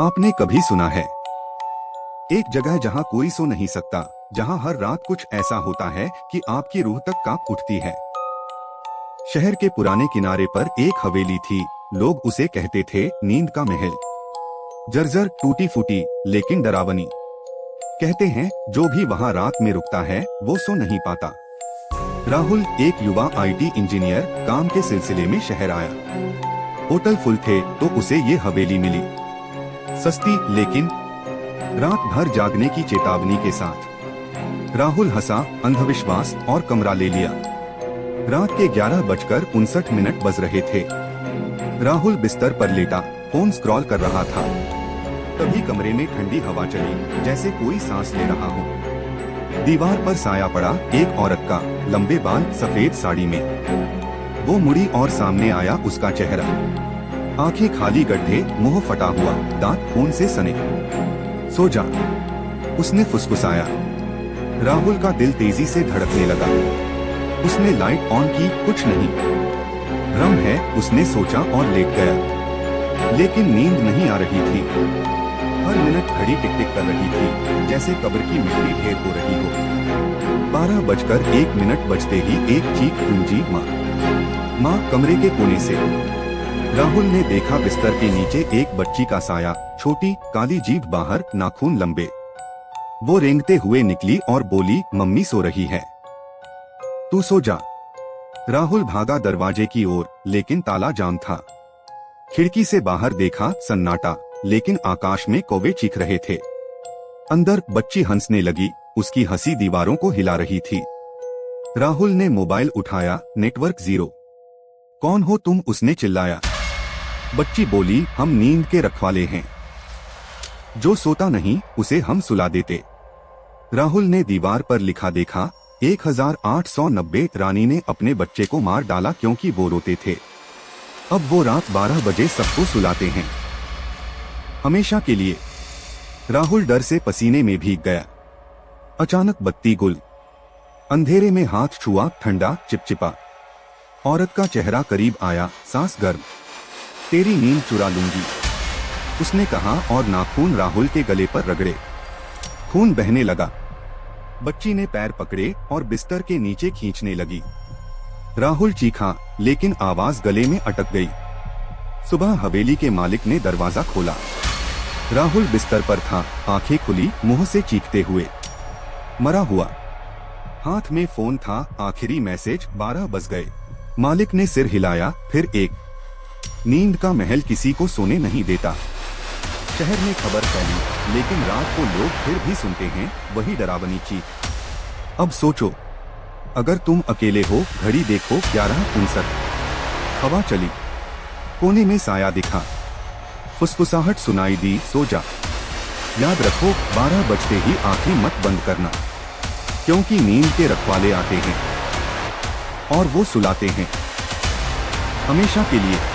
आपने कभी सुना है एक जगह जहां कोई सो नहीं सकता, जहां हर रात कुछ ऐसा होता है कि आपकी रूह तक कांप उठती है। शहर के पुराने किनारे पर एक हवेली थी। लोग उसे कहते थे नींद का महल। जर्जर, टूटी फूटी, लेकिन डरावनी। कहते हैं जो भी वहां रात में रुकता है वो सो नहीं पाता। राहुल, एक युवा आईटी इंजीनियर, काम के सिलसिले में शहर आया। होटल फुल थे तो उसे ये हवेली मिली। सस्ती, लेकिन रात भर जागने की चेतावनी के साथ। राहुल हंसा, अंधविश्वास, और कमरा ले लिया। रात के 11:59 बज रहे थे। राहुल बिस्तर पर लेटा फोन स्क्रॉल कर रहा था। तभी कमरे में ठंडी हवा चली, जैसे कोई सांस ले रहा हो। दीवार पर साया पड़ा, एक औरत का, लंबे बाल, सफेद साड़ी में। वो मुड़ी और सामने आया उसका चेहरा। आंखें खाली गड्ढे, मुंह फटा हुआ, दांत खून से सने। सो जा, उसने फुसफुसाया। राहुल का दिल तेजी से धड़कने लगा। उसने लाइट ऑन की, कुछ नहीं। भ्रम है, उसने सोचा और लेट गया। लेकिन नींद नहीं आ रही थी। हर मिनट घड़ी टिक टिक कर रही थी, जैसे कब्र की मिट्टी ढेर हो रही हो। 12:01 बजते ही एक चीख गूंजी, माँ, माँ, कमरे के कोने से। राहुल ने देखा बिस्तर के नीचे एक बच्ची का साया, छोटी, काली जीभ बाहर, नाखून लंबे। वो रेंगते हुए निकली और बोली, मम्मी सो रही है, तू सो जा। राहुल भागा दरवाजे की ओर, लेकिन ताला जाम था। खिड़की से बाहर देखा, सन्नाटा, लेकिन आकाश में कौवे चीख रहे थे। अंदर बच्ची हंसने लगी, उसकी हंसी दीवारों को हिला रही थी। राहुल ने मोबाइल उठाया, नेटवर्क जीरो। कौन हो तुम, उसने चिल्लाया। बच्ची बोली, हम नींद के रखवाले हैं। जो सोता नहीं उसे हम सुला देते। राहुल ने दीवार पर लिखा देखा, 1890। रानी ने अपने बच्चे को मार डाला क्योंकि वो रोते थे। अब वो रात 12 बजे सबको सुलाते हैं, हमेशा के लिए। राहुल डर से पसीने में भीग गया। अचानक बत्ती गुल। अंधेरे में हाथ छुआ, ठंडा, चिपचिपा। औरत का चेहरा करीब आया, सांस गर्म। तेरी नींद चुरा लूंगी, उसने कहा, और नाखून राहुल के गले पर रगड़े। खून बहने लगा। बच्ची ने पैर पकड़े और बिस्तर के नीचे खींचने लगी। राहुल चीखा, लेकिन आवाज गले में अटक गई। सुबह हवेली के मालिक ने दरवाजा खोला। राहुल बिस्तर पर था, आंखें खुली, मुंह से चीखते हुए। मरा हुआ। हाथ में फोन था, आखिरी मैसेज, 12 बज गए। मालिक ने सिर हिलाया, फिर एक। नींद का महल किसी को सोने नहीं देता। शहर में खबर फैली, लेकिन रात को लोग फिर भी सुनते हैं वही डरावनी चीख। अब सोचो, अगर तुम अकेले हो, घड़ी देखो, 11:59। हवा चली, कोने में साया दिखा, फुसफुसाहट सुनाई दी, सो जा। याद रखो, 12 बजते ही आंखें मत बंद करना, क्योंकि नींद के रखवाले आते हैं और वो सुलाते हैं, हमेशा के लिए।